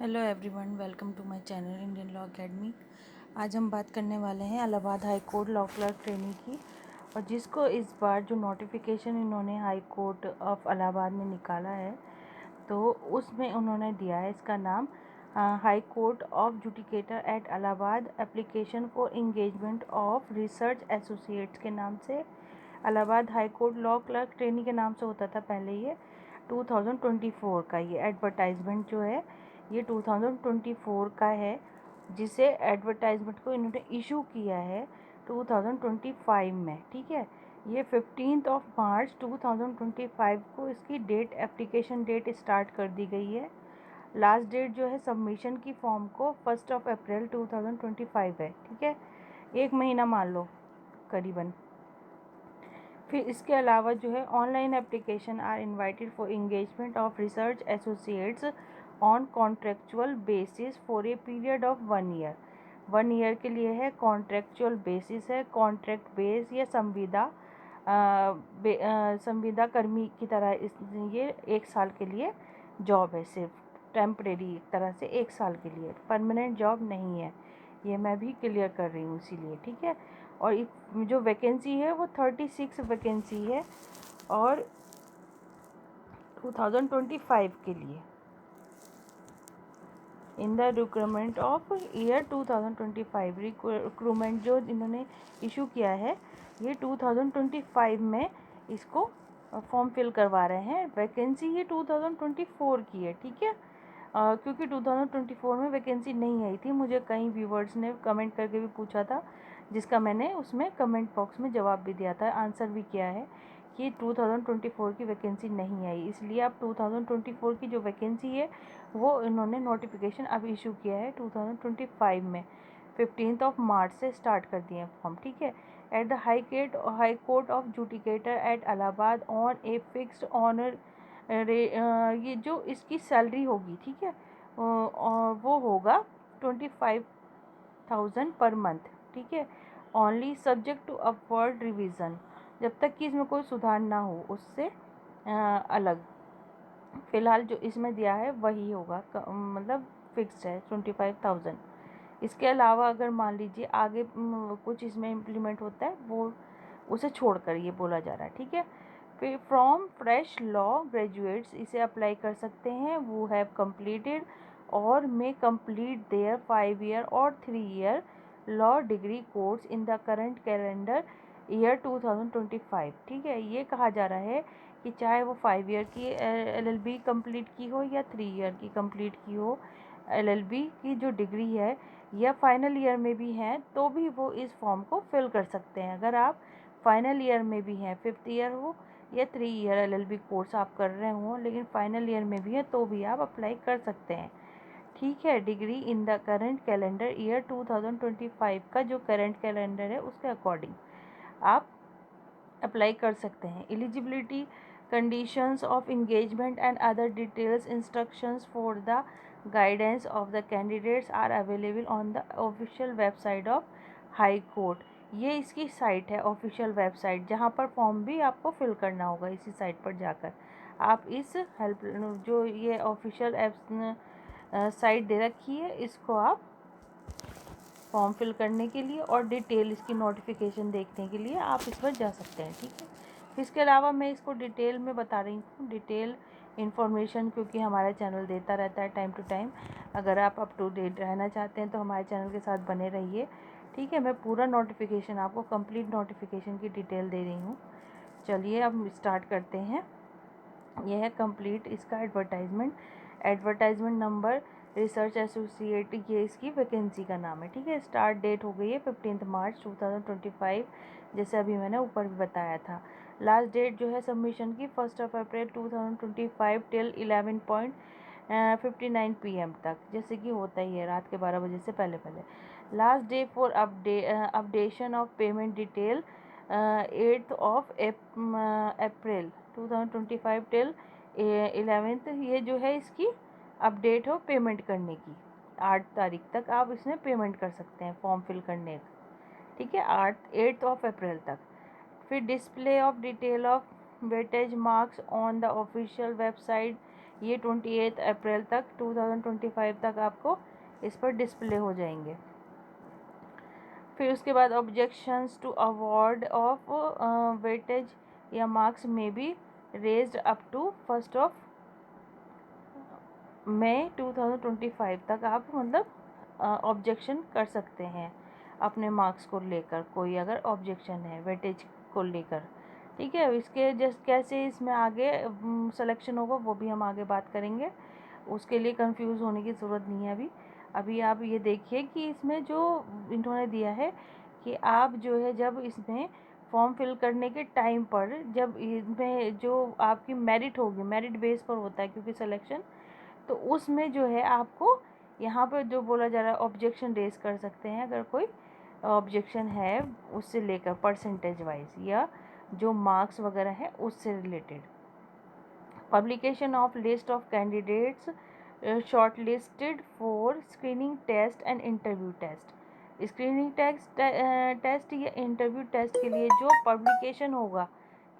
Hello everyone, welcome to my channel Indian Law Academy. आज हम बात करने वाले हैं Allahabad high court law clerk trainee की, और जिसको इस बार जो नोटिफिकेशन इन्होंने हाई कोर्ट ऑफ इलाहाबाद में निकाला है, तो उसमें उन्होंने दिया है इसका नाम High Court of Judicature at Allahabad application for engagement of research associates के नाम से। Allahabad high court law clerk trainee के नाम से होता था पहले। ये 2024 का ये एडवर्टाइजमेंट जो है ये 2024 का है, जिसे एडवर्टाइजमेंट को इन्होंने इशू किया है 2025 में। ठीक है, ये 15 मार्च 2025 को इसकी डेट, एप्लीकेशन डेट स्टार्ट कर दी गई है। लास्ट डेट जो है सबमिशन की फॉर्म को 1 अप्रैल 2025 है। ठीक है, एक महीना मान लो करीबन। फिर इसके अलावा जो है online application are invited for engagement of research associates on contractual basis for a period of 1 year. 1 year के लिए है, कॉन्ट्रेक्चुअल बेसिस है, कॉन्ट्रैक्ट बेस या संविदा कर्मी की तरह ये 1 साल के लिए जॉब है, सिर्फ टेम्परेरी एक तरह से 1 साल के लिए, परमानेंट जॉब नहीं है। ये मैं भी क्लियर कर रही हूँ इसीलिए। ठीक है, और जो वैकेंसी है वो 36 वैकेंसी है, और 2025 के लिए in the recruitment of year 2025। Recruitment जो इन्होंने इशू किया है ये 2025 में इसको फॉर्म फिल करवा रहे हैं। वैकेंसी ये 2024 की है। ठीक है, क्योंकि 2024 में वैकेंसी नहीं आई थी। मुझे कई व्यूवर्स ने कमेंट करके भी पूछा था, जिसका मैंने उसमें कमेंट बॉक्स में जवाब भी दिया था, आंसर भी किया है कि 2024 की वैकेंसी नहीं आई। इसलिए अब 2024 की जो वैकेंसी है वो इन्होंने नोटिफिकेशन अब इशू किया है 2025 में, 15 मार्च से स्टार्ट कर दिए फॉर्म। ठीक है, at the High Court of Judicature at Allahabad on a fixed honour ये जो इसकी सैलरी होगी, ठीक है, वो होगा 25,000 पर मंथ। ठीक है, only subject to upward revision, जब तक कि इसमें कोई सुधार ना हो उससे अलग। फ़िलहाल जो इसमें दिया है वही होगा, मतलब फिक्स्ड है 25,000। इसके अलावा अगर मान लीजिए आगे कुछ इसमें इम्प्लीमेंट होता है, वो उसे छोड़कर ये बोला जा रहा है। ठीक है, फिर फ्रॉम फ्रेश लॉ ग्रेजुएट्स इसे अप्लाई कर सकते हैं। वो हैव कंप्लीटेड और मे कंप्लीट देयर 5 ईयर और 3 year law degree course in the current calendar year 2025। ठीक है, ये कहा जा रहा है कि चाहे वो 5 ईयर की LLB कंप्लीट की हो या 3 ईयर की कंप्लीट की हो, LLB की जो डिग्री है या फाइनल ईयर में भी हैं, तो भी वो इस फॉर्म को फिल कर सकते हैं। अगर आप फाइनल ईयर में भी हैं, 5th ईयर हो या 3 ईयर LLB कोर्स आप कर रहे हो लेकिन फाइनल ईयर में भी है, तो भी आप अप्लाई कर सकते हैं। ठीक है, degree in the current calendar year 2025 का जो करंट कैलेंडर है उसके अकॉर्डिंग आप अप्लाई कर सकते हैं। Eligibility, conditions of engagement and other details, instructions for the guidance of the candidates are available on the official website of high court. ये इसकी साइट है, ऑफिशियल वेबसाइट, जहाँ पर फॉर्म भी आपको फिल करना होगा। इसी साइट पर जाकर आप इस हेल्प, जो ये ऑफिशियल साइट दे रखी है, इसको आप फॉर्म फिल करने के लिए और डिटेल इसकी नोटिफिकेशन देखने के लिए आप इस पर जा सकते हैं। ठीक है, फिर इसके अलावा मैं इसको डिटेल में बता रही हूँ, डिटेल इन्फॉर्मेशन, क्योंकि हमारा चैनल देता रहता है टाइम टू टाइम। अगर आप अप टू डेट रहना चाहते हैं तो हमारे चैनल के साथ बने रहिए। ठीक है, मैं पूरा नोटिफिकेशन आपको, कंप्लीट नोटिफिकेशन की डिटेल दे रही हूँ। चलिए अब स्टार्ट करते हैं। यह है कंप्लीट इसका advertisement. Advertisement number research associate, ये इसकी वैकेंसी का नाम है। ठीक है, स्टार्ट डेट हो गई है 15 मार्च 2025, जैसे अभी मैंने ऊपर भी बताया था। लास्ट डेट जो है सबमिशन की 1 अप्रैल 2025 टिल 11:59 PM तक, जैसे कि होता ही है रात के 12 बजे से पहले पहले। Last day for updation of payment detail 8 April 2025 till 11th। ये जो है इसकी अपडेट हो पेमेंट करने की, 8 तारीख तक आप इसमें पेमेंट कर सकते हैं फॉर्म फिल करने का। ठीक है, 8 अप्रैल तक। फिर display of detail of weightage marks on the official website, ये 28 अप्रैल तक 2025 तक आपको इस पर डिस्प्ले हो जाएंगे। फिर उसके बाद objections to award of weightage या मार्क्स में बी रेज्ड अप टू 1 मई 2025 तक आप मतलब ऑब्जेक्शन कर सकते हैं अपने मार्क्स को लेकर, कोई अगर ऑब्जेक्शन है वेटेज को लेकर। ठीक है, इसके जस्ट कैसे इसमें आगे सिलेक्शन होगा वो भी हम आगे बात करेंगे, उसके लिए कंफ्यूज होने की ज़रूरत नहीं है। अभी आप ये देखिए कि इसमें जो इन्होंने दिया है कि आप जो है जब इसमें फॉर्म फिल करने के टाइम पर जब इसमें जो आपकी मेरिट होगी, मेरिट बेस पर होता है क्योंकि सिलेक्शन, तो उसमें जो है आपको यहाँ पर जो बोला जा रहा है ऑब्जेक्शन रेज कर सकते हैं अगर कोई ऑब्जेक्शन है उससे लेकर परसेंटेज वाइज या जो मार्क्स वगैरह है उससे related. Publication of list of candidates shortlisted for screening test and interview test. Screening test या इंटरव्यू टेस्ट के लिए जो पब्लिकेशन होगा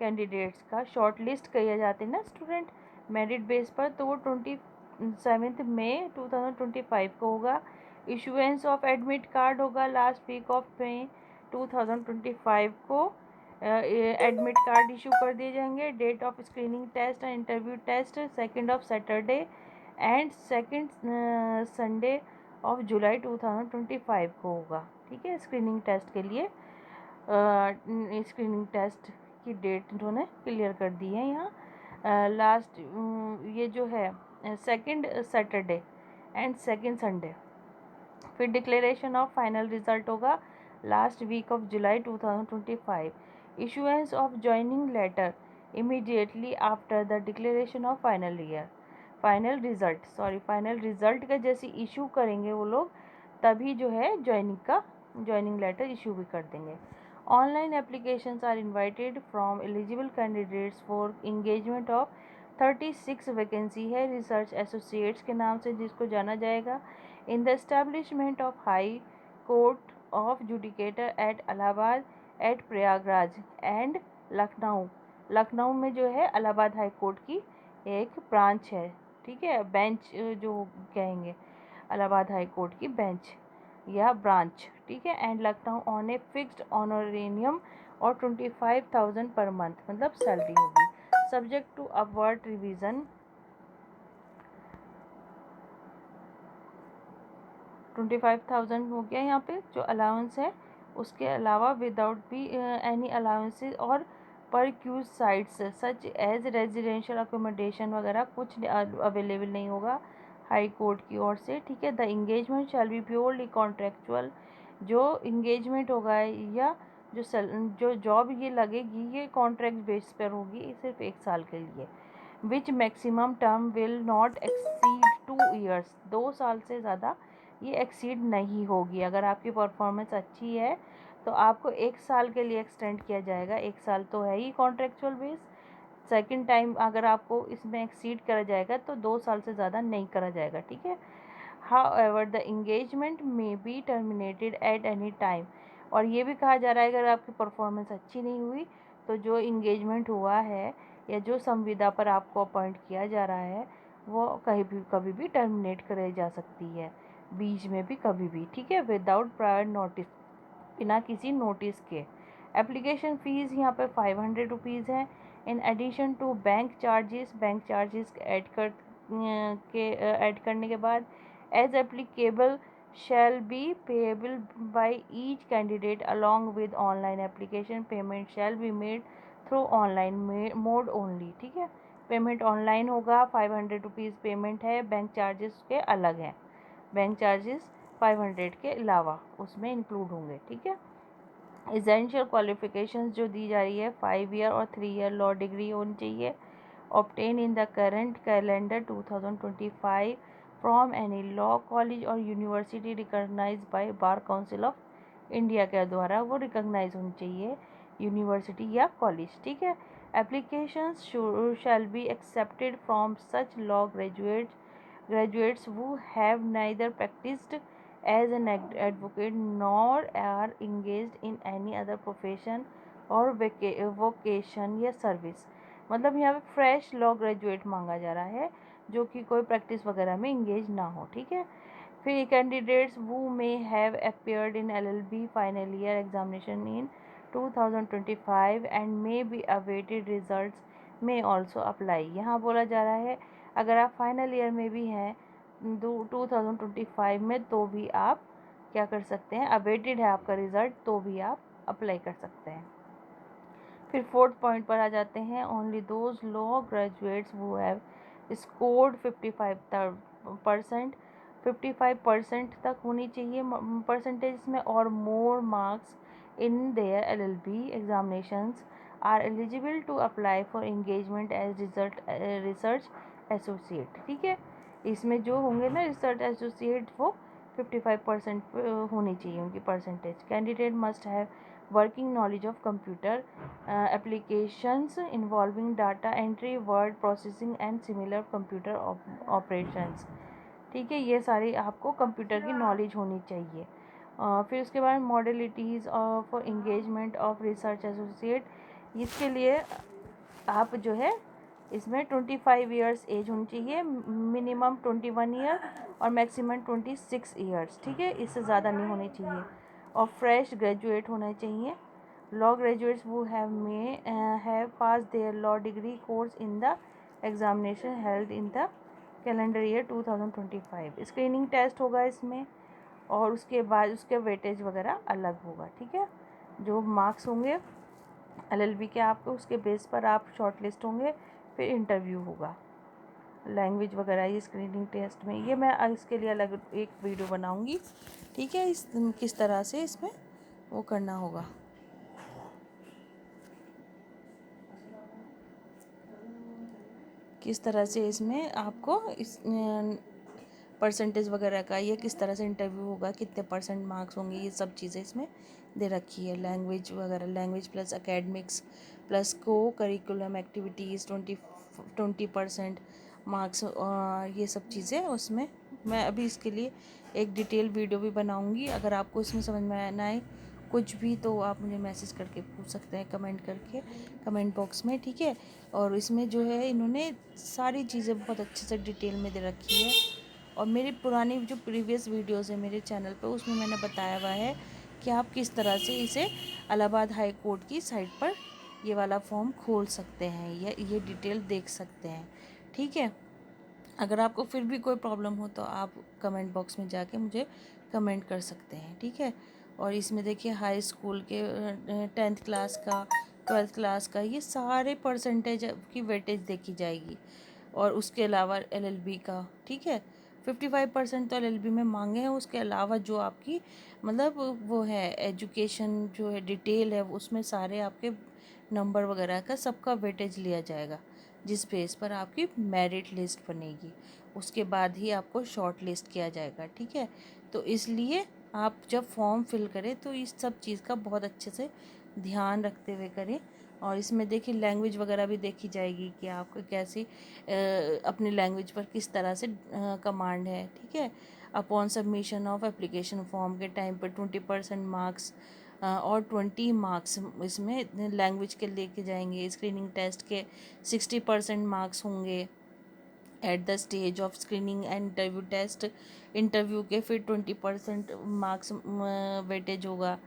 कैंडिडेट्स का, शॉर्ट लिस्ट किया जाते हैं ना स्टूडेंट मेरिट बेस पर, तो वो 27 मई 2025 को होगा। इशुएंस ऑफ एडमिट कार्ड होगा लास्ट वीक ऑफ मई 2025 को एडमिट कार्ड इशू कर दिए जाएंगे। Date of screening test and interview test 2 Saturday and 2 Sunday of जुलाई 2025 को होगा। ठीक है, स्क्रीनिंग टेस्ट के लिए स्क्रीनिंग टेस्ट की डेट इन्होंने क्लियर कर दी है यहाँ। लास्ट ये जो है 2 सैटरडे एंड 2 संडे। फिर डिक्लेरेशन ऑफ फाइनल रिजल्ट होगा लास्ट वीक ऑफ जुलाई 2025। Issuance of joining letter immediately after the declaration of final result का जैसे इशू करेंगे वो लोग तभी जो है ज्वाइनिंग लेटर इशू भी कर देंगे। Online applications are invited from eligible candidates for engagement of 36 vacancy है रिसर्च एसोसिएट्स के नाम से जिसको जाना जाएगा in the establishment of high Court of Judicature at Allahabad at Prayagraj and Lucknow में जो है इलाहाबाद हाई कोर्ट की एक ब्रांच है। ठीक है, बेंच जो कहेंगे इलाहाबाद हाई कोर्ट की बेंच या ब्रांच। ठीक है, and Lucknow on a fixed honorarium और 25,000 पर मंथ मतलब सैलरी होगी सब्जेक्ट टू अपवर्ड रिवीजन। 25,000 हो गया यहाँ पे जो अलाउंस है, उसके अलावा विदाउट भी एनी अलाउंसेस और perquisites such as residential accommodation वगैरह कुछ अवेलेबल नहीं होगा हाई कोर्ट की ओर से। ठीक है, the engagement shall be purely contractual. जो इंगेजमेंट होगा या जो जॉब ये लगेगी ये कॉन्ट्रैक्ट बेस पर होगी सिर्फ 1 साल के लिए। Which maximum term will not exceed 2 years. 2 साल से ज़्यादा ये एक्सीड नहीं होगी। अगर आपकी परफॉर्मेंस अच्छी है तो आपको 1 साल के लिए एक्सटेंड किया जाएगा। 1 साल तो है ही कॉन्ट्रेक्चुअल बेस, सेकंड टाइम अगर आपको इसमें एक्सीड करा जाएगा तो 2 साल से ज़्यादा नहीं करा जाएगा। ठीक है, however the engagement may be terminated eight any time. और ये भी कहा जा रहा है अगर आपकी परफॉर्मेंस अच्छी नहीं हुई तो जो इंगेजमेंट हुआ है या जो संविदा पर आपको अपॉइंट किया जा रहा है वो कभी भी टर्मिनेट कराई जा सकती है, बीच में भी कभी भी। ठीक है, विदाउट प्रायर नोटिस, बिना किसी नोटिस के। एप्लीकेशन फ़ीस यहाँ पर 500 रुपीज़ है। In addition to bank charges add करने के बाद as applicable shall be payable by each candidate along with online application payment shall be made through online mode only। ठीक है, पेमेंट ऑनलाइन होगा। 500 rupees payment है, bank charges के अलग हैं, बैंक चार्जेस 500 के अलावा उसमें इंक्लूड होंगे। ठीक है, एसेंशियल क्वालिफिकेशंस जो दी जा रही है 5 ईयर और 3 ईयर लॉ डिग्री होनी चाहिए। Obtain in the current calendar 2025 from any law college और university recognised by Bar Council of India के द्वारा वो रिकॉग्नाइज होनी चाहिए यूनिवर्सिटी या कॉलेज। ठीक है, applications shall be accepted from such law graduates who have neither practiced as an advocate nor are engaged in any other profession or vocation या service. मतलब यहाँ पे फ्रेश लॉ ग्रेजुएट मांगा जा रहा है जो कि कोई प्रैक्टिस वगैरह में इंगेज ना हो, ठीक है। फिर candidates who may have appeared in LLB final year examination in 2025 and may be awaited results may also apply। यहाँ बोला जा रहा है अगर आप फाइनल ईयर में भी हैं 2025 में तो भी आप क्या कर सकते हैं, अवेटेड है आपका रिज़ल्ट तो भी आप अप्लाई कर सकते हैं। फिर फोर्थ पॉइंट पर आ जाते हैं, only those law graduates who have scored 55% तक होनी चाहिए परसेंटेज में और more marks in their LLB examinations are eligible to apply for engagement as research associate, ठीक है। इसमें जो होंगे ना रिसर्च एसोसिएट वो 55% होनी चाहिए उनकी percentage. Candidate must have working knowledge of computer applications involving data entry, word processing and similar computer operations, ठीक है। ये सारी आपको कंप्यूटर की नॉलेज होनी चाहिए। फिर उसके बाद modalities for engagement of research associate, इसके लिए आप जो है इसमें 25 ईयर्स एज होनी चाहिए, मिनिमम 21 ईयर और मैक्सिमम 26 ईयर्स, ठीक है, इससे ज़्यादा नहीं होनी चाहिए। और फ्रेश ग्रेजुएट होना चाहिए। Law graduates who have passed their law degree course in the examination held in the calendar year 2025। Screening test होगा इसमें और उसके बाद उसके वेटेज वगैरह अलग होगा, ठीक है। जो मार्क्स होंगे LLB के आपके उसके बेस पर आप शॉर्ट लिस्ट होंगे, फिर इंटरव्यू होगा। लैंग्वेज वगैरह ये स्क्रीनिंग टेस्ट में, ये मैं इसके लिए अलग एक वीडियो बनाऊंगी, ठीक है। इस किस तरह से इसमें वो करना होगा। किस तरह से इसमें आपको इस परसेंटेज वगैरह का, ये किस तरह से इंटरव्यू होगा, कितने परसेंट मार्क्स होंगे, ये सब चीज़ें इसमें दे रखी है। लैंग्वेज वगैरह, लैंग्वेज प्लस एकेडमिक्स प्लस को करिकुलम एक्टिविटीज़ 20% मार्क्स, ये सब चीज़ें उसमें मैं अभी इसके लिए एक डिटेल वीडियो भी बनाऊंगी। अगर आपको इसमें समझ में ना आए कुछ भी तो आप मुझे मैसेज करके पूछ सकते हैं, कमेंट करके कमेंट बॉक्स में, ठीक है। और इसमें जो है इन्होंने सारी चीज़ें बहुत अच्छे से डिटेल में दे रखी है और मेरी पुरानी जो प्रीवियस वीडियोस है मेरे चैनल पे उसमें मैंने बताया हुआ है कि आप किस तरह से इसे इलाहाबाद हाई कोर्ट की साइट पर ये वाला फॉर्म खोल सकते हैं या ये डिटेल देख सकते हैं, ठीक है। अगर आपको फिर भी कोई प्रॉब्लम हो तो आप कमेंट बॉक्स में जाके मुझे कमेंट कर सकते हैं, ठीक है। और इसमें देखिए हाई स्कूल के 10th क्लास का 12th क्लास का ये सारे परसेंटेज की वेटेज देखी जाएगी और उसके अलावा LLB का, ठीक है। 55% तो LLB में मांगे हैं, उसके अलावा जो आपकी मतलब वो है एजुकेशन जो है डिटेल है उसमें सारे आपके नंबर वगैरह का सबका वेटेज लिया जाएगा जिस बेस पर आपकी मेरिट लिस्ट बनेगी, उसके बाद ही आपको शॉर्ट लिस्ट किया जाएगा, ठीक है। तो इसलिए आप जब फॉर्म फिल करें तो इस सब चीज़ का बहुत अच्छे से ध्यान रखते हुए करें। और इसमें देखिए लैंग्वेज वगैरह भी देखी जाएगी कि आपको कैसी अपनी लैंग्वेज पर किस तरह से कमांड है, ठीक है। Upon submission of application form के टाइम पर 20% मार्क्स और 20 मार्क्स इसमें लैंग्वेज के लेके जाएंगे। स्क्रीनिंग टेस्ट के 60% मार्क्स होंगे at the stage of screening and interview test, interview के फिर 20% मार्क्स वेटेज होगा,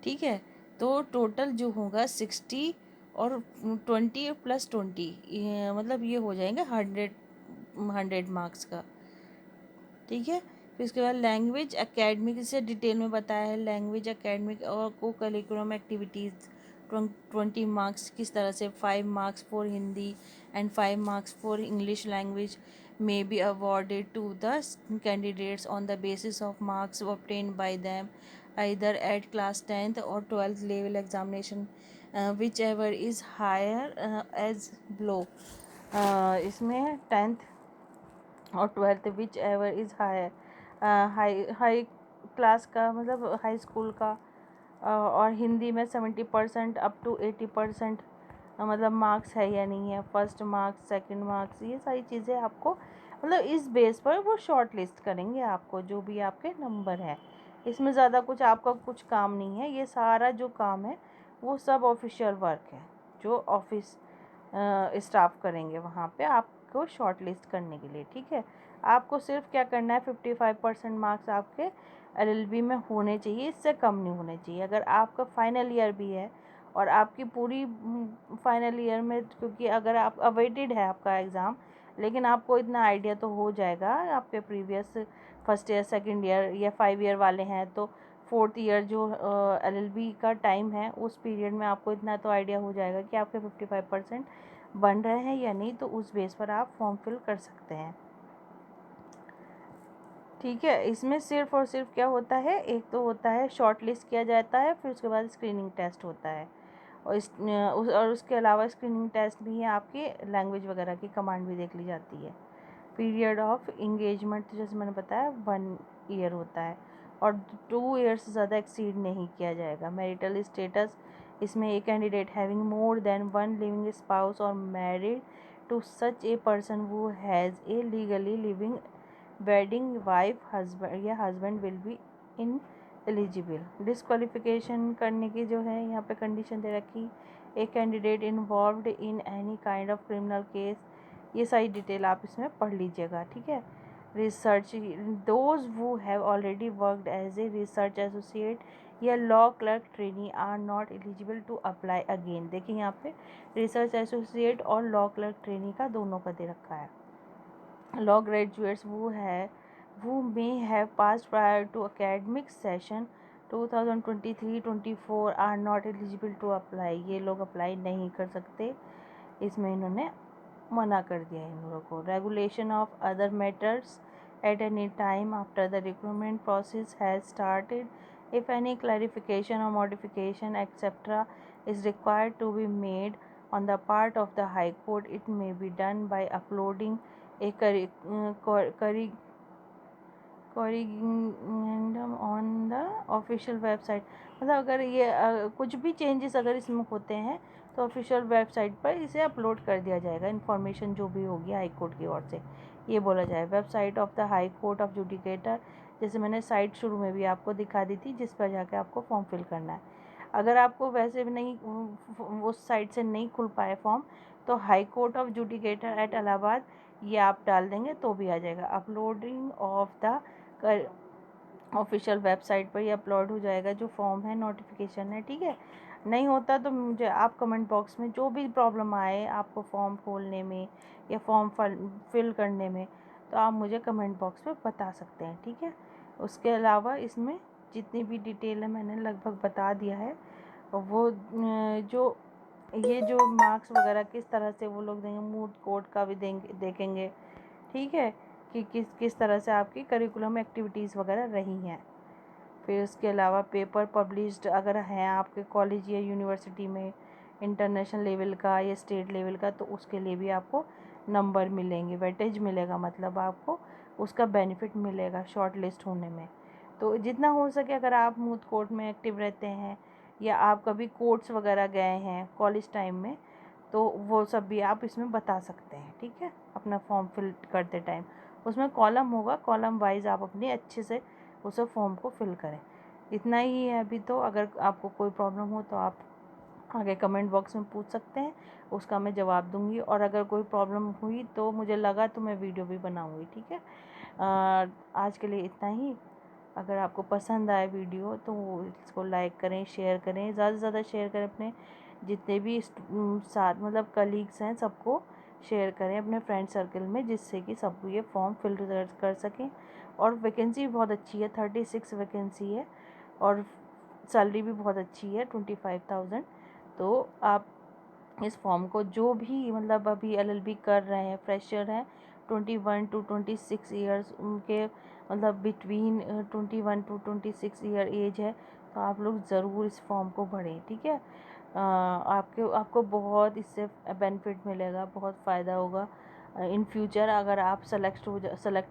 ठीक है। तो टोटल जो होगा 60 और 20 + 20 मतलब ये हो जाएंगे 100 मार्क्स का, ठीक है। फिर उसके बाद लैंग्वेज एकेडमिक से डिटेल में बताया है। लैंग्वेज एकेडमिक और को करिकुलम एक्टिविटीज़ 20 मार्क्स किस तरह से 5 marks for Hindi and 5 marks for English language may be awarded to the candidates on the basis of marks obtained by them either at class 10th or 12th level examination, whichever is higher as below। इसमें 10th और 12th which ever is high class का मतलब high school का, और हिंदी में 70% up to 80% मतलब marks है या नहीं है, फर्स्ट मार्क्स सेकंड मार्क्स, ये सारी चीज़ें आपको मतलब इस बेस पर वो शॉर्ट लिस्ट करेंगे आपको जो भी आपके नंबर है। इसमें ज़्यादा कुछ आपका कुछ काम नहीं है, ये सारा जो काम है वो सब ऑफिशियल वर्क है जो ऑफिस स्टाफ करेंगे वहाँ पे। आप आपको शॉर्ट लिस्ट करने के लिए। ठीक है, आपको सिर्फ क्या करना है, 55% मार्क्स आपके LLB में होने चाहिए, इससे कम नहीं होने चाहिए। अगर आपका फाइनल ईयर भी है और आपकी पूरी फाइनल ईयर में, क्योंकि अगर आप अवेटेड है आपका एग्ज़ाम, लेकिन आपको इतना आइडिया तो हो जाएगा, आपके previous first year second year या 5 ईयर वाले हैं तो 4th ईयर जो LLB का टाइम है उस पीरियड में आपको इतना तो आइडिया हो जाएगा कि आपके 55% बन रहे हैं या नहीं, तो उस बेस पर आप फॉर्म फिल कर सकते हैं। ठीक है, इसमें सिर्फ और सिर्फ क्या होता है, एक तो होता है शॉर्ट लिस्ट किया जाता है, फिर उसके बाद स्क्रीनिंग टेस्ट होता है, और उसके अलावा स्क्रीनिंग टेस्ट भी है, आपकी लैंग्वेज वगैरह की कमांड भी देख ली जाती है। पीरियड ऑफ इंगेजमेंट जैसे मैंने बताया 1 ईयर होता है और 2 ईयर्स से ज़्यादा एक्सीड नहीं किया जाएगा। मैरिटल स्टेटस, इसमें a candidate having more than 1 living spouse और married to such a person who has a legally living wedding wife husband या husband will be ineligible. Disqualification करने की जो है यहाँ पे कंडीशन दे रखी, a candidate involved in any kind of criminal case, ये सारी डिटेल आप इसमें पढ़ लीजिएगा। ठीक है, research, those who have already worked as a research associate या law clerk trainee are not eligible to apply again. देखिए यहाँ पे रिसर्च एसोसिएट और लॉ क्लर्क ट्रेनी का दोनों का दे रखा है। Law graduates who may have passed prior to academic session 2023-24 are not eligible to apply, ये लोग अप्लाई नहीं कर सकते, इसमें इन्होंने मना कर दिया है इन लोगों को। Regulation of other matters at any time after the recruitment process has started if any clarification और modification etcetera is required to be made on the part of the High Court, it may be done by uploading a corrigendum on the official website। मतलब अगर ये कुछ भी changes अगर इसमें होते हैं तो ऑफिशियल वेबसाइट पर इसे अपलोड कर दिया जाएगा, इन्फॉर्मेशन जो भी होगी हाई कोर्ट की ओर से, ये बोला जाए। Website of the High Court of Judicature, जैसे मैंने साइट शुरू में भी आपको दिखा दी थी, जिस पर जाके आपको फॉर्म फिल करना है। अगर आपको वैसे भी नहीं, उस साइट से नहीं खुल पाए फॉर्म, तो High Court of Judicature at Allahabad ये आप डाल देंगे तो भी आ जाएगा। Uploading of the official website पर ये अपलोड हो जाएगा जो फॉर्म है, नोटिफिकेशन है। ठीक है, नहीं होता तो मुझे आप कमेंट बॉक्स में जो भी प्रॉब्लम आए आपको फॉर्म खोलने में या फॉर्म फिल करने में, तो आप मुझे कमेंट बॉक्स में बता सकते हैं। ठीक है, उसके अलावा इसमें जितनी भी डिटेल है मैंने लगभग बता दिया है। वो जो ये जो मार्क्स वगैरह किस तरह से वो लोग देंगे, मूड कोड का भी देखेंगे। ठीक है, कि किस तरह से आपकी करिकुलम एक्टिविटीज़ वगैरह रही हैं। फिर उसके अलावा पेपर पब्लिश्ड अगर हैं आपके कॉलेज या यूनिवर्सिटी में इंटरनेशनल लेवल का या स्टेट लेवल का, तो उसके लिए भी आपको नंबर मिलेंगे, वेटेज मिलेगा, मतलब आपको उसका बेनिफिट मिलेगा शॉर्ट लिस्ट होने में। तो जितना हो सके अगर आप मूथ कोर्ट में एक्टिव रहते हैं या आप कभी कोर्ट्स वगैरह गए हैं कॉलेज टाइम में, तो वो सब भी आप इसमें बता सकते हैं। ठीक है, अपना फॉर्म फिल करते टाइम उसमें कॉलम होगा, कॉलम वाइज आप अपने अच्छे से उस फॉर्म को फिल करें। इतना ही है अभी तो। अगर आपको कोई प्रॉब्लम हो तो आप आगे कमेंट बॉक्स में पूछ सकते हैं, उसका मैं जवाब दूंगी। और अगर कोई प्रॉब्लम हुई तो मुझे लगा तो मैं वीडियो भी बनाऊंगी। ठीक है, आज के लिए इतना ही। अगर आपको पसंद आए वीडियो तो इसको लाइक करें, शेयर करें, ज़्यादा से ज़्यादा शेयर करें, अपने जितने भी साथ मतलब कलीग्स हैं सबको शेयर करें अपने फ्रेंड सर्कल में, जिससे कि सब ये फॉर्म फिल कर सकें। और वैकेंसी भी बहुत अच्छी है, 36 वैकेंसी है और सैलरी भी बहुत अच्छी है, 25,000। तो आप इस फॉर्म को जो भी मतलब अभी LLB कर रहे हैं, फ्रेशर हैं, 21 to 26 ईयर्स उनके मतलब बिटवीन 21 to 26 ईयर एज है, तो आप लोग ज़रूर इस फॉर्म को भरें। ठीक है, आपको बहुत इससे बेनिफिट मिलेगा, बहुत फ़ायदा होगा इन फ्यूचर। अगर आप सेलेक्ट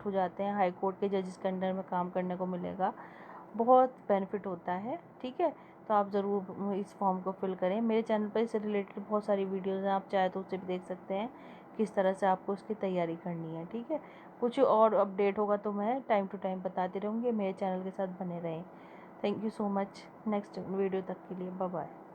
हो जाते हैं, हाई कोर्ट के जजेस के अंडर में काम करने को मिलेगा, बहुत बेनिफिट होता है। ठीक है, तो आप ज़रूर इस फॉर्म को फिल करें। मेरे चैनल पर इससे रिलेटेड बहुत सारी वीडियोज़ हैं, आप चाहे तो उससे भी देख सकते हैं किस तरह से आपको उसकी तैयारी करनी है। ठीक है, कुछ और अपडेट होगा तो मैं टाइम टू टाइम बताती रहूँगी। मेरे चैनल के साथ बने रहें। Thank you so much. Next video तक के लिए बाय बाय।